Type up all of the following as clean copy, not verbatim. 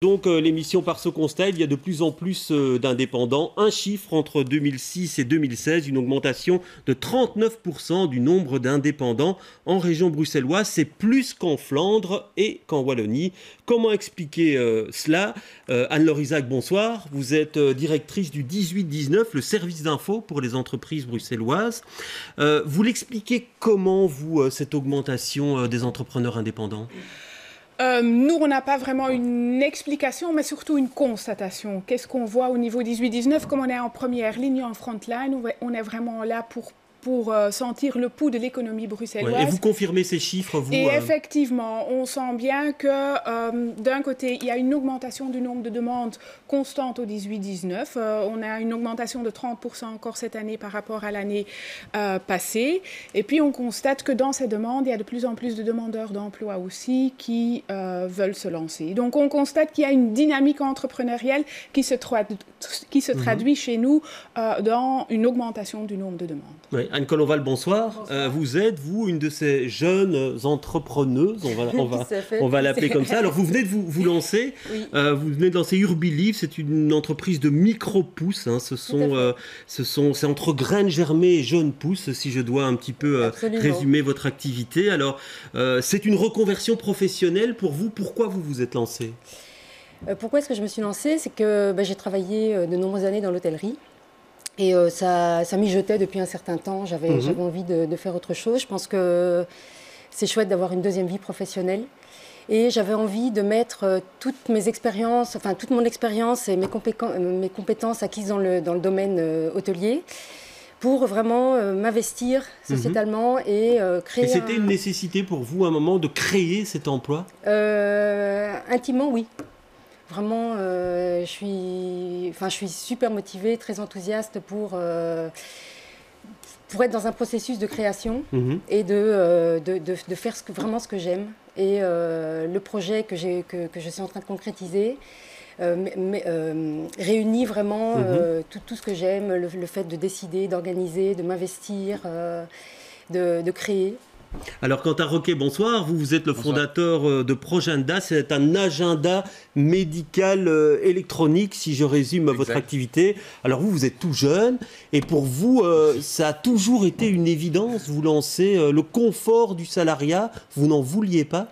Donc l'émission Par ce constat, il y a de plus en plus d'indépendants. Un chiffre entre 2006 et 2016, une augmentation de 39% du nombre d'indépendants en région bruxelloise. C'est plus qu'en Flandre et qu'en Wallonie. Comment expliquer cela? Anne-Laure Isaac, bonsoir. Vous êtes directrice du 18-19, le service d'info pour les entreprises bruxelloises. Vous l'expliquez comment, vous, cette augmentation des entrepreneurs indépendants? Nous, on n'a pas vraiment une explication, mais surtout une constatation. Qu'est-ce qu'on voit au niveau 18-19? Comme on est en première ligne, en front line, on est vraiment là pour sentir le pouls de l'économie bruxelloise. Ouais, et vous confirmez ces chiffres, vous? Et effectivement, on sent bien que d'un côté, il y a une augmentation du nombre de demandes constante au 18-19. On a une augmentation de 30% encore cette année par rapport à l'année passée. Et puis, on constate que dans ces demandes, il y a de plus en plus de demandeurs d'emploi aussi qui veulent se lancer. Donc, on constate qu'il y a une dynamique entrepreneuriale qui se traduit chez nous dans une augmentation du nombre de demandes. Oui. Anne Colonval, bonsoir. Bonsoir. Vous êtes, vous, une de ces jeunes entrepreneuses, on va l'appeler comme ça. Alors, vous venez de vous lancer. Oui. Vous venez de lancer Urbelive. C'est une entreprise de micro-pousses. Hein. C'est entre graines germées et jeunes pousses, si je dois un petit peu résumer votre activité. Alors, c'est une reconversion professionnelle pour vous. Pourquoi vous vous êtes lancé? Pourquoi est-ce que je me suis lancée? C'est que j'ai travaillé de nombreuses années dans l'hôtellerie. Et ça mijotait depuis un certain temps. J'avais envie de faire autre chose. Je pense que c'est chouette d'avoir une deuxième vie professionnelle. Et j'avais envie de mettre toutes mes expériences, enfin toute mon expérience et mes compétences acquises dans le domaine hôtelier pour vraiment m'investir sociétalement et créer. Et c'était une nécessité pour vous à un moment de créer cet emploi? Intimement, oui. Vraiment, je suis super motivée, très enthousiaste pour être dans un processus de création et de faire vraiment ce que j'aime. Et le projet que je suis en train de concrétiser réunit vraiment tout ce que j'aime, le fait de décider, d'organiser, de m'investir, de créer. Alors, Quentin Roquet, bonsoir. Vous êtes le fondateur de Progenda. C'est un agenda médical électronique, si je résume votre activité. Alors, vous êtes tout jeune. Et pour vous, ça a toujours été une évidence. Vous lancez le confort du salariat. Vous n'en vouliez pas?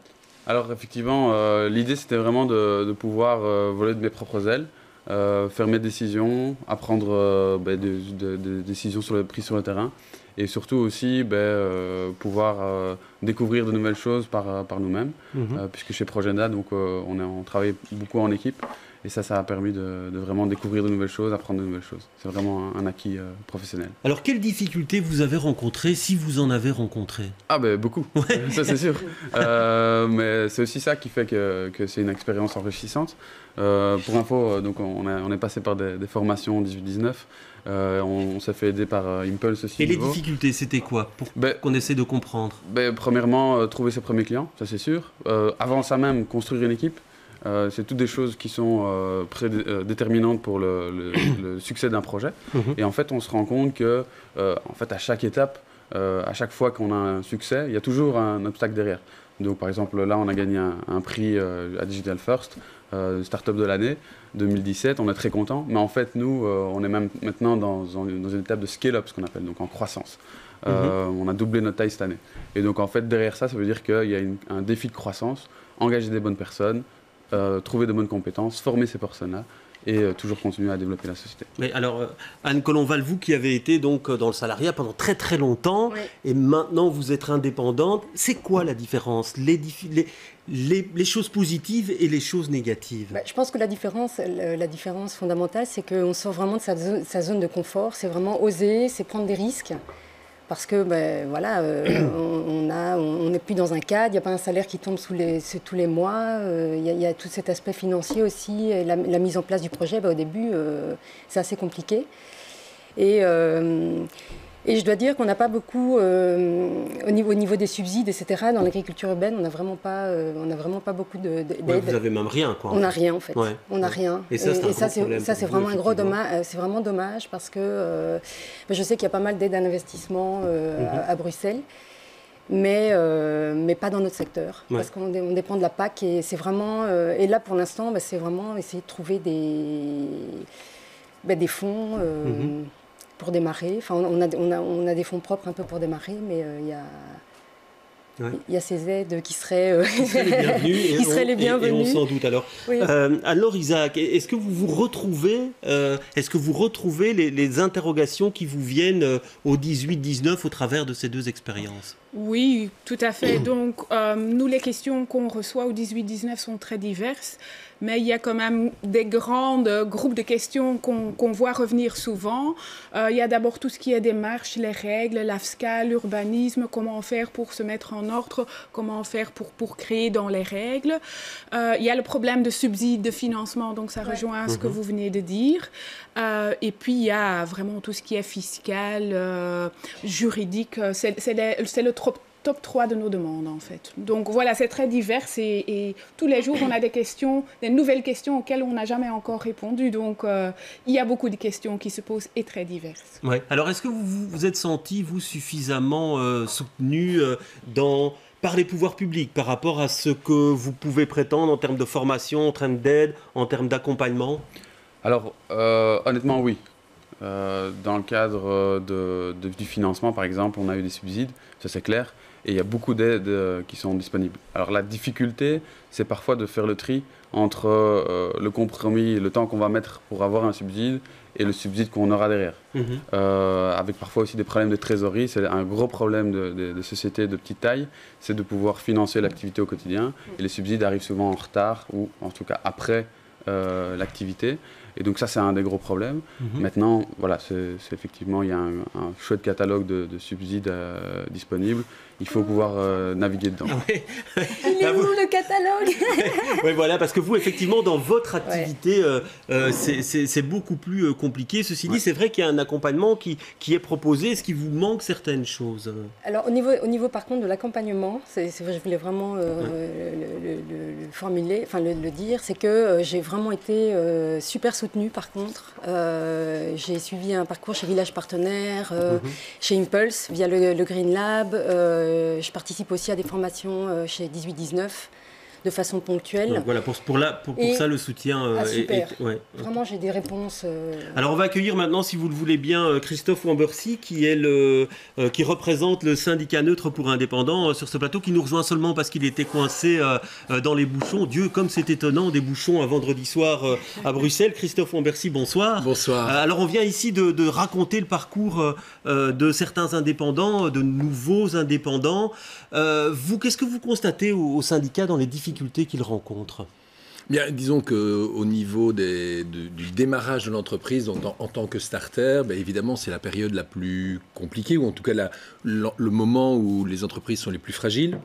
Alors, effectivement, l'idée, c'était vraiment de pouvoir voler de mes propres ailes. Faire mes décisions, apprendre des décisions prises sur le terrain et surtout aussi pouvoir découvrir de nouvelles choses par nous-mêmes puisque chez Progenda, donc, on travaille beaucoup en équipe et ça a permis de vraiment découvrir de nouvelles choses, apprendre de nouvelles choses. C'est vraiment un acquis professionnel. Alors, quelles difficultés vous avez rencontrées, si vous en avez rencontré? Ah beaucoup, ça c'est sûr. Mais c'est aussi ça qui fait que c'est une expérience enrichissante. Pour info, donc on est passé par des formations 18-19. On s'est fait aider par Impulse aussi. Et les difficultés, c'était quoi pour qu'on essaie de comprendre? Premièrement, trouver ses premiers clients, ça c'est sûr. Avant ça même, construire une équipe. C'est toutes des choses qui sont déterminantes pour le succès d'un projet. Et en fait, on se rend compte que à chaque étape, à chaque fois qu'on a un succès, il y a toujours un obstacle derrière. Donc, par exemple, là, on a gagné un prix à Digital First, Startup de l'année 2017. On est très content. Mais en fait, nous, on est même maintenant dans une étape de scale-up, ce qu'on appelle, donc en croissance. On a doublé notre taille cette année. Et donc, en fait, derrière ça veut dire qu'il y a un défi de croissance, engager des bonnes personnes, trouver de bonnes compétences, former ces personnes-là et toujours continuer à développer la société. Mais alors, Anne Colonval, vous qui avez été donc dans le salariat pendant très très longtemps et maintenant vous êtes indépendante, c'est quoi la différence, les choses positives et les choses négatives? Je pense que la différence fondamentale, c'est qu'on sort vraiment de sa zone de confort, c'est vraiment oser, c'est prendre des risques. Parce que on n'est plus dans un cadre, il n'y a pas un salaire qui tombe tous les mois, il y a tout cet aspect financier aussi, et la mise en place du projet, au début, c'est assez compliqué. Et je dois dire qu'on n'a pas beaucoup, au niveau des subsides, etc., dans l'agriculture urbaine, on n'a vraiment pas beaucoup d'aide. Vous n'avez même rien, quoi. On n'a rien, en fait. On n'a rien. Et ça, c'est vraiment un gros dommage. C'est vraiment dommage parce que je sais qu'il y a pas mal d'aides à l'investissement à Bruxelles. mais pas dans notre secteur, parce qu'on dépend de la PAC et c'est vraiment... et là, pour l'instant, c'est vraiment essayer de trouver des fonds pour démarrer. Enfin, on a des fonds propres un peu pour démarrer, mais il y a ces aides qui seraient les bienvenues. Et on s'en doute. Alors, oui. Alors Isaac, est-ce que vous retrouvez les interrogations qui vous viennent au 18-19 au travers de ces deux expériences? Oui, tout à fait. Donc, nous, les questions qu'on reçoit au 18-19 sont très diverses, mais il y a quand même des grands groupes de questions qu'on voit revenir souvent. Il y a d'abord tout ce qui est démarches, les règles, l'AFSCA, l'urbanisme, comment faire pour se mettre en ordre, comment faire pour créer dans les règles. Il y a le problème de subsides, de financement, donc ça rejoint ce que vous venez de dire. Et puis, il y a vraiment tout ce qui est fiscal, juridique, c'est le top 3 de nos demandes, en fait. Donc voilà, c'est très divers et tous les jours, on a des nouvelles questions auxquelles on n'a jamais encore répondu. Donc, il y a beaucoup de questions qui se posent et très diverses. Ouais. Alors, est-ce que vous vous êtes senti, vous, suffisamment soutenu par les pouvoirs publics par rapport à ce que vous pouvez prétendre en termes de formation, en termes d'aide, en termes d'accompagnement? Alors, honnêtement, oui. Dans le cadre du financement, par exemple, on a eu des subsides, ça c'est clair, et il y a beaucoup d'aides qui sont disponibles. Alors la difficulté, c'est parfois de faire le tri entre le compromis, le temps qu'on va mettre pour avoir un subside et le subside qu'on aura derrière. Avec parfois aussi des problèmes de trésorerie, c'est un gros problème de sociétés de petite taille, c'est de pouvoir financer l'activité au quotidien, et les subsides arrivent souvent en retard, ou en tout cas après l'activité. Et donc ça, c'est un des gros problèmes. Maintenant, voilà, c'est effectivement, il y a un chouette catalogue de subsides disponibles. Il faut pouvoir naviguer dedans. Il est où le catalogue? Oui, voilà, parce que vous, effectivement, dans votre activité, c'est beaucoup plus compliqué. Ceci dit, c'est vrai qu'il y a un accompagnement qui est proposé. Est-ce qu'il vous manque certaines choses? Alors, au niveau par contre, de l'accompagnement, je voulais vraiment le formuler, enfin le dire, c'est que j'ai vraiment été super soutenue, par contre. J'ai suivi un parcours chez Village Partenaire, chez Impulse, via le Green Lab. Je participe aussi à des formations chez 18-19 de façon ponctuelle. Donc voilà, pour ça, le soutien super. Vraiment, j'ai des réponses. Alors, on va accueillir maintenant, si vous le voulez bien, Christophe Wambercy, qui représente le syndicat neutre pour indépendants sur ce plateau, qui nous rejoint seulement parce qu'il était coincé dans les bouchons. Dieu, comme c'est étonnant, des bouchons un vendredi soir à Bruxelles. Christophe Wambercy, bonsoir. Bonsoir. Alors, on vient ici de raconter le parcours de certains indépendants, de nouveaux indépendants. Vous, qu'est-ce que vous constatez au syndicat dans les difficultés qu'ils rencontrent? Bien, disons qu'au niveau du démarrage de l'entreprise, en tant que starter, évidemment, c'est la période la plus compliquée, ou en tout cas le moment où les entreprises sont les plus fragiles.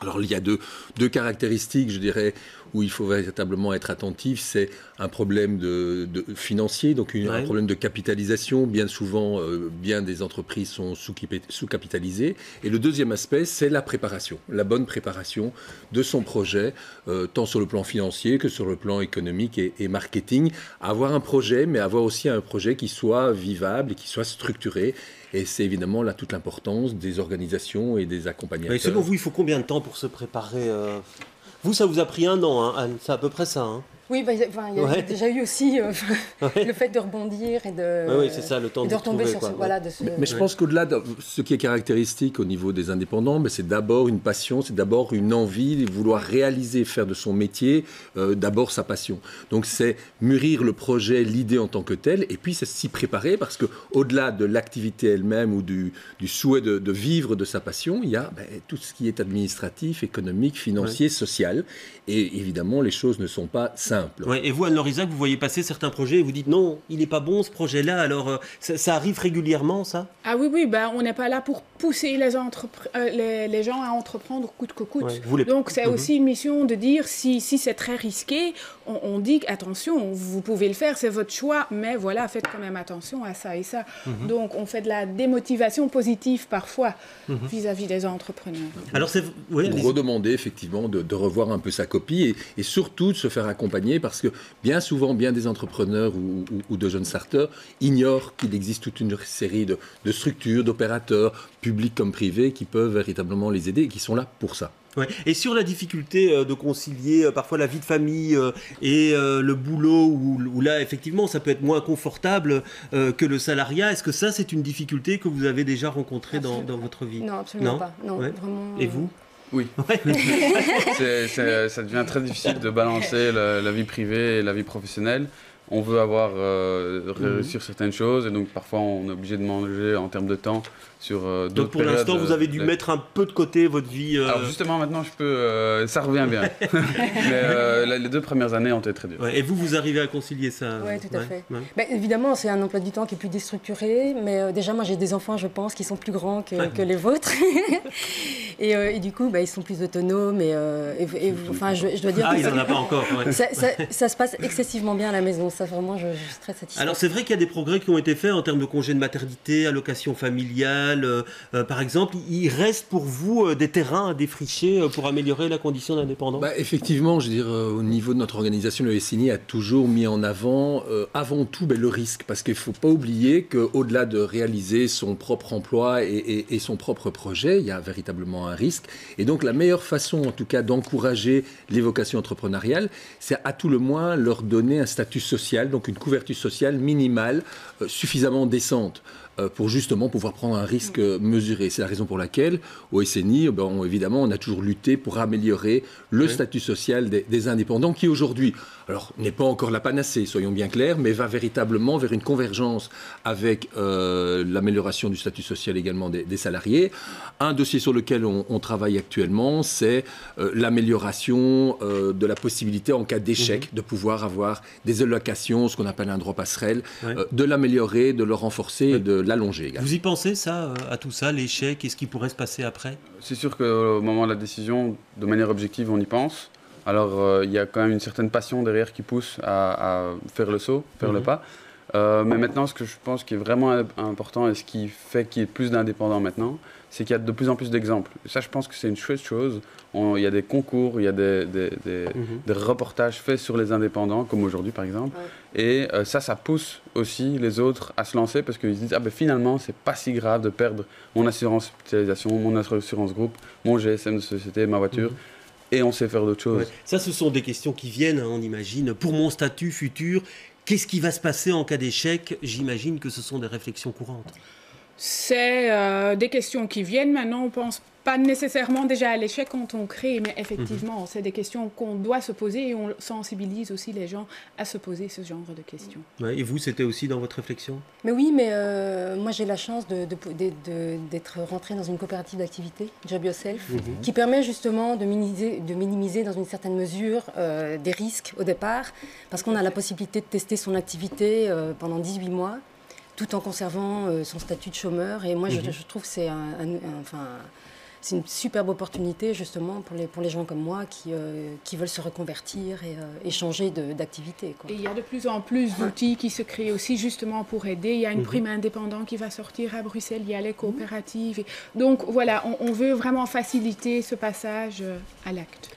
Alors, il y a deux caractéristiques, je dirais, où il faut véritablement être attentif. C'est un problème de financier, donc un problème de capitalisation. Bien souvent, bien des entreprises sont sous-capitalisées. Et le deuxième aspect, c'est la préparation, la bonne préparation de son projet, tant sur le plan financier que sur le plan économique et marketing. Avoir un projet, mais avoir aussi un projet qui soit vivable et qui soit structuré. Et c'est évidemment là toute l'importance des organisations et des accompagnateurs. Et selon vous, il faut combien de temps pour se préparer Vous, ça vous a pris 1 an, hein, Anne, c'est à peu près ça. Hein. Oui, il y a déjà eu aussi le fait de rebondir et de, c'est ça, le temps de retomber retrouver, sur quoi. Mais je pense qu'au-delà de ce qui est caractéristique au niveau des indépendants, c'est d'abord une passion, c'est d'abord une envie de vouloir réaliser, faire de son métier d'abord sa passion. Donc c'est mûrir le projet, l'idée en tant que telle, et puis c'est s'y préparer parce qu'au-delà de l'activité elle-même ou du souhait de vivre de sa passion, il y a tout ce qui est administratif, économique, financier, social. Et évidemment, les choses ne sont pas simples. Ouais, et vous, Anne-Laure Isaac, vous voyez passer certains projets et vous dites non, il n'est pas bon ce projet-là. Alors, ça arrive régulièrement, ça? Ah oui, on n'est pas là pour pousser les gens à entreprendre coûte que coûte. Donc, c'est aussi une mission de dire si c'est très risqué, on dit attention, vous pouvez le faire, c'est votre choix, mais voilà, faites quand même attention à ça et ça. Donc, on fait de la démotivation positive parfois vis-à-vis des entrepreneurs. Alors, redemander effectivement de revoir un peu sa copie et surtout de se faire accompagner parce que bien souvent, bien des entrepreneurs ou de jeunes starters ignorent qu'il existe toute une série de structures, d'opérateurs publics comme privés, qui peuvent véritablement les aider et qui sont là pour ça. Ouais. Et sur la difficulté de concilier parfois la vie de famille et le boulot, où là, effectivement, ça peut être moins confortable que le salariat, est-ce que ça, c'est une difficulté que vous avez déjà rencontrée dans votre vie? Non, absolument pas. Non, ouais. Vraiment, et vous? Oui. Ouais. Ça devient très difficile de balancer la vie privée et la vie professionnelle. On veut avoir réussir certaines choses et donc parfois on est obligé de manger en termes de temps sur d'autres. Donc pour l'instant vous avez dû mettre un peu de côté votre vie. Alors justement maintenant je peux, ça revient bien. Mais les 2 premières années ont été très dures. Ouais, et vous arrivez à concilier ça? Oui, tout à fait. Ouais. Bah, évidemment c'est un emploi du temps qui est plus déstructuré, mais déjà moi j'ai des enfants je pense qui sont plus grands que les vôtres. et du coup ils sont plus autonomes enfin je dois dire que il n'en a pas encore. Ouais. Ça se passe excessivement bien à la maison. Ça, vraiment, je suis très satisfaite. Alors, c'est vrai qu'il y a des progrès qui ont été faits en termes de congés de maternité, allocation familiale. Par exemple, il reste pour vous des terrains à défricher pour améliorer la condition d'indépendant? Effectivement, je veux dire, au niveau de notre organisation, le SNI a toujours mis en avant, avant tout, le risque. Parce qu'il ne faut pas oublier qu'au-delà de réaliser son propre emploi et son propre projet, il y a véritablement un risque. Et donc, la meilleure façon, en tout cas, d'encourager les vocations entrepreneuriales, c'est à tout le moins leur donner un statut social, donc une couverture sociale minimale suffisamment décente pour justement pouvoir prendre un risque mesuré. C'est la raison pour laquelle, au SNI, évidemment, on a toujours lutté pour améliorer le statut social des indépendants qui aujourd'hui, alors n'est pas encore la panacée, soyons bien clairs, mais va véritablement vers une convergence avec l'amélioration du statut social également des salariés. Un dossier sur lequel on travaille actuellement, c'est l'amélioration de la possibilité en cas d'échec de pouvoir avoir des allocations, ce qu'on appelle un droit passerelle, de l'améliorer, de le renforcer et de l'allonger également. Vous y pensez ça, à tout ça, l'échec et ce qui pourrait se passer après? C'est sûr qu'au moment de la décision, de manière objective, on y pense. Alors il y a quand même une certaine passion derrière qui pousse à faire le saut, faire le pas. Mais maintenant, ce que je pense qui est vraiment important et ce qui fait qu'il y ait plus d'indépendants maintenant, c'est qu'il y a de plus en plus d'exemples. Ça, je pense que c'est une chouette chose. Il y a des concours, il y a des reportages faits sur les indépendants, comme aujourd'hui par exemple. Ouais. Et ça pousse aussi les autres à se lancer parce qu'ils se disent finalement, c'est pas si grave de perdre mon assurance hospitalisation, mon assurance groupe, mon GSM de société, ma voiture. Et on sait faire d'autres choses. Ouais. Ça, ce sont des questions qui viennent, on imagine. Pour mon statut futur, qu'est-ce qui va se passer en cas d'échec? J'imagine que ce sont des réflexions courantes. C'est des questions qui viennent. Maintenant, on pense pas nécessairement déjà à l'échec quand on crée, mais effectivement, c'est des questions qu'on doit se poser et on sensibilise aussi les gens à se poser ce genre de questions. Ouais, et vous, c'était aussi dans votre réflexion? Mais oui, mais moi j'ai la chance d'être rentrée dans une coopérative d'activité, Job Yourself, qui permet justement de minimiser dans une certaine mesure des risques au départ, parce qu'on a la possibilité de tester son activité pendant 18 mois, tout en conservant son statut de chômeur. Et moi, je trouve que c'est c'est une superbe opportunité, justement, pour les gens comme moi qui veulent se reconvertir et changer d'activité. Et il y a de plus en plus d'outils qui se créent aussi, justement, pour aider. Il y a une prime indépendante qui va sortir à Bruxelles, il y a les coopératives. Donc, voilà, on veut vraiment faciliter ce passage à l'acte.